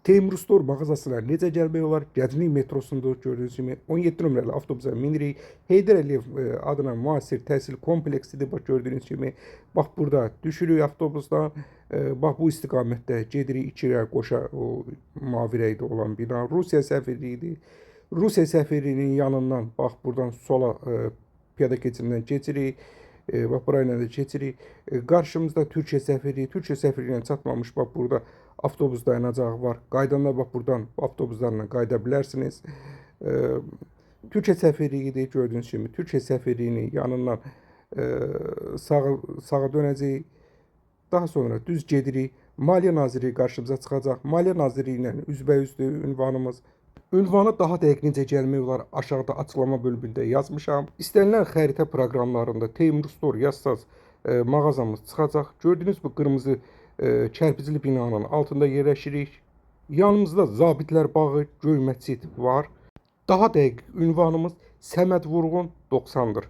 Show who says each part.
Speaker 1: Teymur Store mağazasına necə gəlmək olar? Gənclik metrosunda gördüyünüz kimi 17 nömrəli avtobusa minirik. Heydər Əliyev adına müasir təhsil kompleksidir. Bax gördüyünüz kimi, bax burada düşürük avtobusdan. Bax bu istiqamətdə gedirik İkirə qoşa o mavi rəngdə olan bina Rusiya səfirliyidir. Rusiya səfirliyinin yanından bax buradan sola piyada keçidindən keçirik. Bax burayla da keçirik. Qarşımızda Türkiyə səfirliyi. Türkiyə səfirliyinə çatmamış bax burada avtobus dayanacağı var. Qaydanlar bax buradan avtobuslarla qayda bilərsiniz. Türkiyə səfirliyidir gördüyünüz kimi. Türkiyə səfirliyinin yanından sağa dönəcəyik. Daha sonra düz gedirik. Maliyyə Nazirliyi qarşımıza çıxacaq. Maliyyə Nazirliyi ilə üzbəüzdür ünvanımız. Ünvanı daha dəqiq necə gəlmək olar aşağıda açıqlama bölümündə yazmışam. İstənilən xəritə proqramlarında Teymur Store yazsaz mağazamız çıxacaq. Gördüyünüz bu qırmızı kərpicli binanın altında yerləşirik. Yanımızda Zabitlər bağı, Göy məscid var. Daha dəqiq ünvanımız Səməd Vurğun 90'dır.